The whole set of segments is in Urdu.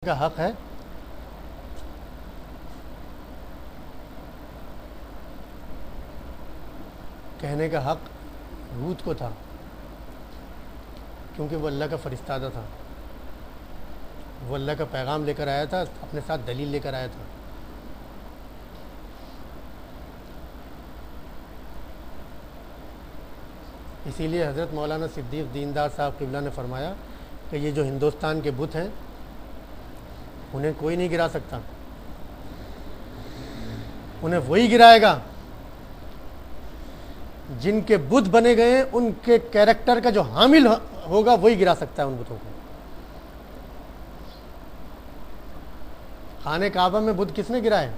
کا حق ہے کہنے کا حق حود کو تھا، کیونکہ وہ اللہ کا فرستادہ تھا، وہ اللہ کا پیغام لے کر آیا تھا، اپنے ساتھ دلیل لے کر آیا تھا۔ اسی لیے حضرت مولانا صدیق دیندار صاحب قبلہ نے فرمایا کہ یہ جو ہندوستان کے بت ہیں انہیں کوئی نہیں گرا سکتا، انہیں وہی گرائے گا جن کے بت بنے گئے ہیں، ان کے کیریکٹر کا جو حامل ہوگا وہی گرا سکتا ہے ان بتوں کو۔ خانہ کعبہ میں بت کس نے گرائے؟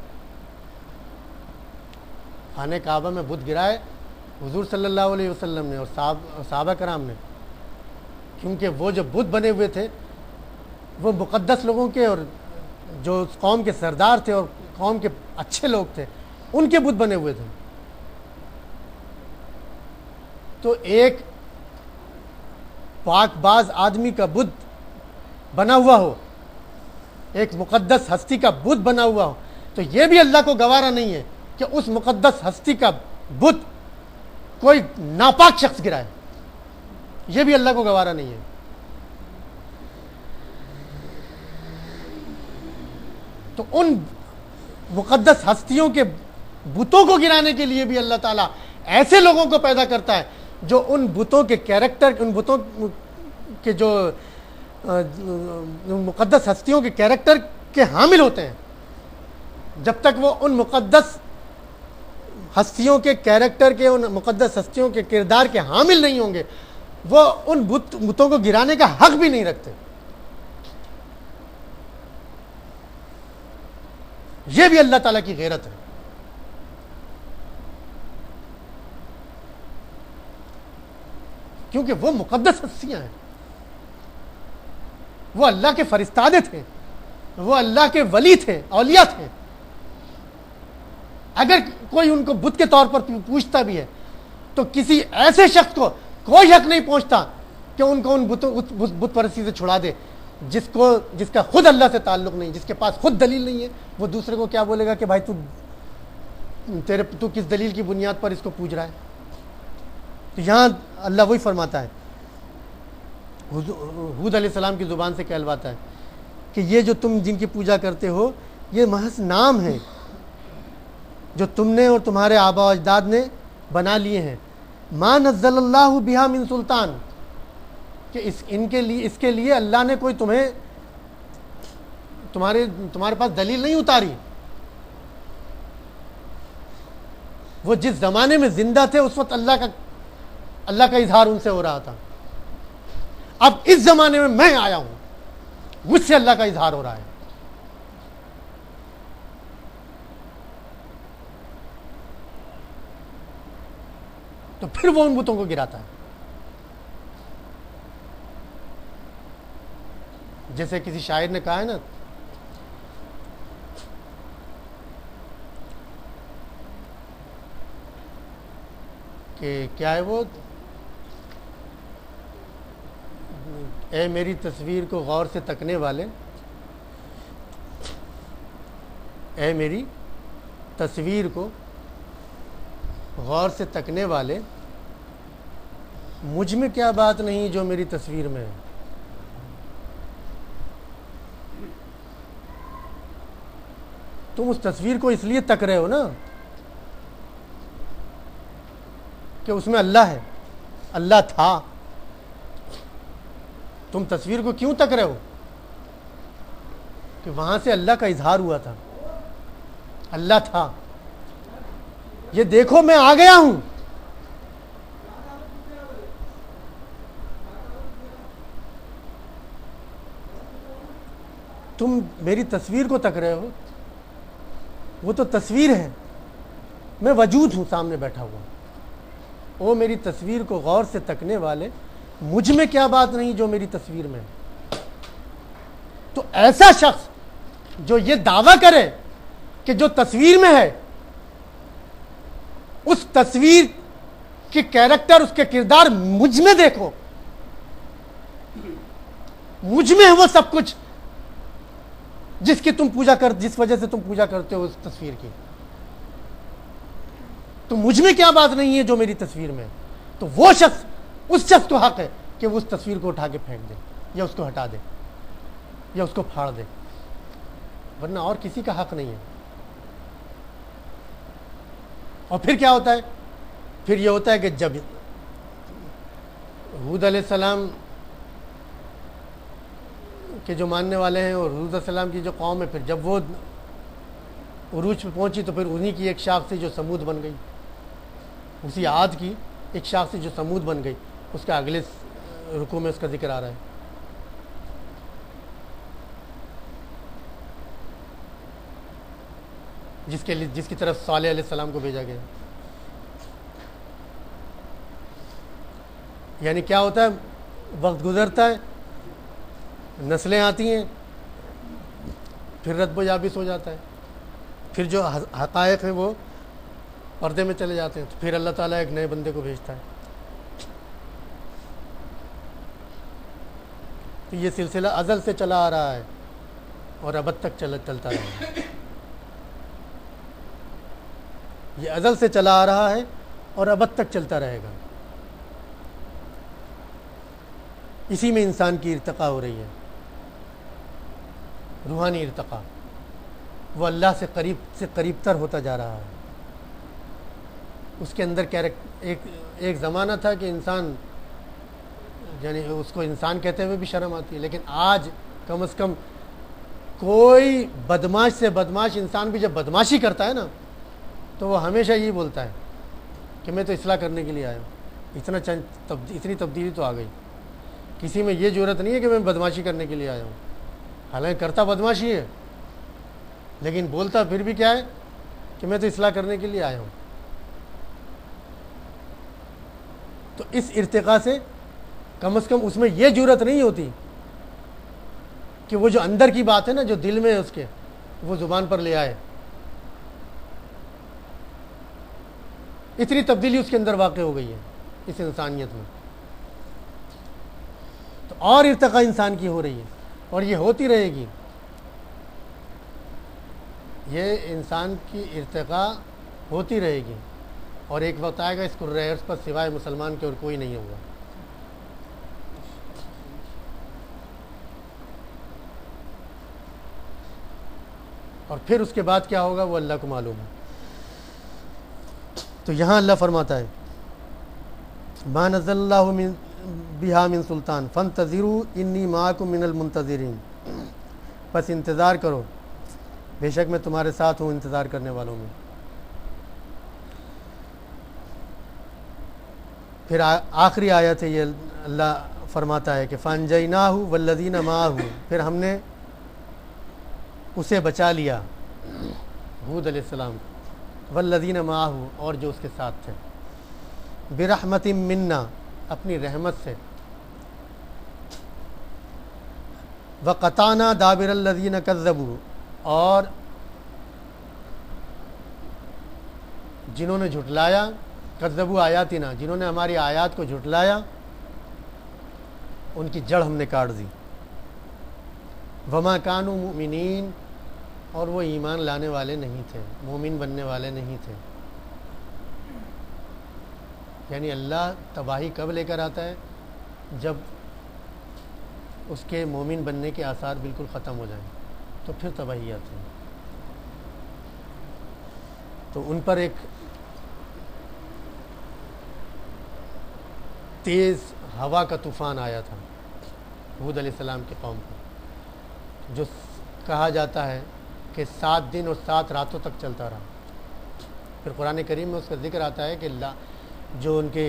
خانہ کعبہ میں بت گرائے حضور صلی اللہ علیہ وسلم نے اور صحابہ کرام نے، کیونکہ وہ جو بت بنے ہوئے تھے وہ مقدس لوگوں کے، اور جو اس قوم کے سردار تھے اور قوم کے اچھے لوگ تھے ان کے بت بنے ہوئے تھے۔ تو ایک پاک باز آدمی کا بت بنا ہوا ہو، ایک مقدس ہستی کا بت بنا ہوا ہو، تو یہ بھی اللہ کو گوارا نہیں ہے کہ اس مقدس ہستی کا بت کوئی ناپاک شخص گرائے، یہ بھی اللہ کو گوارا نہیں ہے۔ تو ان مقدس ہستیوں کے بتوں کو گرانے کے لیے بھی اللہ تعالیٰ ایسے لوگوں کو پیدا کرتا ہے جو ان بتوں کے کیریکٹر، ان بتوں کے جو مقدس ہستیوں کے کیریکٹر کے حامل ہوتے ہیں۔ جب تک وہ ان مقدس ہستیوں کے کیریکٹر کے، ان مقدس ہستیوں کے کردار کے حامل نہیں ہوں گے، وہ ان بتوں کو گرانے کا حق بھی نہیں رکھتے۔ یہ بھی اللہ تعالیٰ کی غیرت ہے۔ کیونکہ وہ مقدس ہستیاں ہیں، وہ اللہ کے فرستادے تھے، وہ اللہ کے ولی تھے، اولیاء تھے۔ اگر کوئی ان کو بت کے طور پر پوچھتا بھی ہے تو کسی ایسے شخص کو کوئی حق نہیں پہنچتا کہ ان کو ان بت پرستی سے چھڑا دے جس کا خود اللہ سے تعلق نہیں، جس کے پاس خود دلیل نہیں ہے۔ وہ دوسرے کو کیا بولے گا کہ بھائی تو کس دلیل کی بنیاد پر اس کو پوچھ رہا ہے؟ تو یہاں اللہ وہی فرماتا ہے، حود علیہ السلام کی زبان سے کہلواتا ہے کہ یہ جو تم جن کی پوجا کرتے ہو یہ محض نام ہے جو تم نے اور تمہارے آبا و اجداد نے بنا لیے ہیں۔ ما نزل اللہ بہا من سلطان، کہ اس کے لیے اللہ نے کوئی تمہارے پاس دلیل نہیں اتاری۔ وہ جس زمانے میں زندہ تھے اس وقت اللہ کا اظہار ان سے ہو رہا تھا۔ اب اس زمانے میں آیا ہوں، مجھ سے اللہ کا اظہار ہو رہا ہے۔ تو پھر وہ ان بتوں کو گراتا ہے۔ جیسے کسی شاعر نے کہا ہے نا کہ کیا ہے وہ، اے میری تصویر کو غور سے تکنے والے، اے میری تصویر کو غور سے تکنے والے، مجھ میں کیا بات نہیں جو میری تصویر میں ہے۔ تم اس تصویر کو اس لیے تک رہے ہو نا کہ اس میں اللہ ہے، اللہ تھا۔ تم تصویر کو کیوں تک رہے ہو؟ کہ وہاں سے اللہ کا اظہار ہوا تھا، اللہ تھا۔ یہ دیکھو میں آ گیا ہوں۔ تم میری تصویر کو تک رہے ہو، وہ تو تصویر ہے، میں وجود ہوں سامنے بیٹھا ہوا۔ او میری تصویر کو غور سے تکنے والے، مجھ میں کیا بات نہیں جو میری تصویر میں ہے۔ تو ایسا شخص جو یہ دعویٰ کرے کہ جو تصویر میں ہے اس تصویر کے کیریکٹر، اس کے کردار مجھ میں دیکھو، مجھ میں ہے وہ سب کچھ، جس وجہ سے تم پوجا کرتے ہو اس تصویر کی، تو مجھ میں کیا بات نہیں ہے جو میری تصویر میں؟ تو وہ شخص، اس شخص کو حق ہے کہ وہ اس تصویر کو اٹھا کے پھینک دے، یا اس کو ہٹا دے، یا اس کو پھاڑ دے، ورنہ اور کسی کا حق نہیں ہے۔ اور پھر کیا ہوتا ہے؟ پھر یہ ہوتا ہے کہ جب ہود علیہ السلام کے جو ماننے والے ہیں اور ہود علیہ السلام کی جو قوم ہے، پھر جب وہ عروج پہ پہنچی تو پھر انہی کی ایک شاخ تھی جو سمود بن گئی، اسی عاد کی ایک شاخ تھی جو سمود بن گئی۔ اس کا اگلے رکوع میں اس کا ذکر آ رہا ہے۔ جس کی طرف صالح علیہ السلام کو بھیجا گیا۔ یعنی کیا ہوتا ہے؟ وقت گزرتا ہے، نسلیں آتی ہیں، پھر ردب و یابس ہو جاتا ہے، پھر جو حقائق ہیں وہ پردے میں چلے جاتے ہیں، تو پھر اللہ تعالیٰ ایک نئے بندے کو بھیجتا ہے۔ تو یہ سلسلہ ازل سے چلا آ رہا ہے اور ابد تک چلتا رہے گا۔ یہ ازل سے چلا آ رہا ہے اور ابد تک چلتا رہے گا۔ اسی میں انسان کی ارتقاء ہو رہی ہے، روحانی ارتقاء۔ وہ اللہ سے قریب تر ہوتا جا رہا ہے۔ اس کے اندر ایک زمانہ تھا کہ انسان، یعنی اس کو انسان کہتے ہوئے بھی شرم آتی ہے، لیکن آج کم از کم کوئی بدماش سے بدماش انسان بھی جب بدماشی کرتا ہے نا، تو وہ ہمیشہ یہی بولتا ہے کہ میں تو اصلاح کرنے کے لیے آیا ہوں۔ اتنی تبدیلی تو آ گئی، کسی میں یہ جرأت نہیں ہے کہ میں بدماشی کرنے کے لیے آیا ہوں، حالانکہ کرتا بدماشی ہے، لیکن بولتا پھر بھی کیا ہے کہ میں تو اصلاح کرنے کے لیے آیا ہوں۔ تو اس ارتقاء سے کم از کم اس میں یہ جرأت نہیں ہوتی کہ وہ جو اندر کی بات ہے نا، جو دل میں ہے اس کے، وہ زبان پر لے آئے۔ اتنی تبدیلی اس کے اندر واقع ہو گئی ہے اس انسانیت میں، تو اور ارتقاء انسان کی ہو رہی ہے، اور یہ ہوتی رہے گی۔ یہ انسان کی ارتقاء ہوتی رہے گی، اور ایک وقت آئے گا اس کرۂ ارض پر سوائے مسلمان کے اور کوئی نہیں ہوگا۔ اور پھر اس کے بعد کیا ہوگا وہ اللہ کو معلوم ہے۔ تو یہاں اللہ فرماتا ہے ما نزل اللہ بہا من سلطان فانتظروا انی معکم من المنتظرین، بس انتظار کرو، بے شک میں تمہارے ساتھ ہوں انتظار کرنے والوں میں۔ پھر آخری آیت ہے یہ، اللہ فرماتا ہے کہ فانجیناہ والذین معہ، پھر ہم نے اسے بچا لیا، ہود علیہ السلام، والذین معہ، اور جو اس کے ساتھ تھے، برحمت منا، اپنی رحمت سے، وقطعنا دابر الذین کذبوا، اور جنہوں نے جھٹلایا، کذبوا آیاتنا، جنہوں نے ہماری آیات کو جھٹلایا، ان کی جڑ ہم نے کاٹ دی، وما کانوا مؤمنین، اور وہ ایمان لانے والے نہیں تھے، مومن بننے والے نہیں تھے۔ یعنی اللہ تباہی کب لے کر آتا ہے؟ جب اس کے مومن بننے کے آثار بالکل ختم ہو جائیں، تو پھر تباہی آتی ہے۔ تو ان پر ایک تیز ہوا کا طوفان آیا تھا ہود علیہ السلام کی قوم پر، جو کہا جاتا ہے کہ 7 دن اور 7 راتوں تک چلتا رہا۔ پھر قرآن کریم میں اس کا ذکر آتا ہے کہ جو ان کی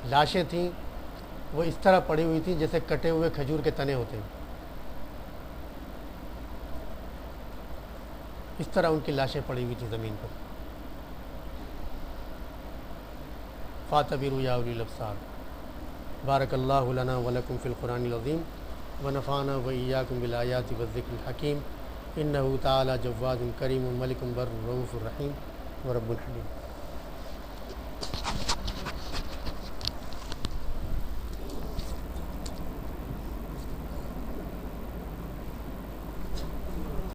لاشیں تھیں وہ اس طرح پڑی ہوئی تھیں جیسے کٹے ہوئے کھجور کے تنے ہوتے ہیں، اس طرح ان کی لاشیں پڑی ہوئی تھیں زمین پر۔ فاعتبروا یا اولی الابصار۔ بارک اللہ لنا ولکم فی القرآن العظیم ونفعنا وإیاکم بالآیات والذکر الحکیم، انہ تعالی جواد کریم ملک بر رؤوف الرحیم ورب الحلیم۔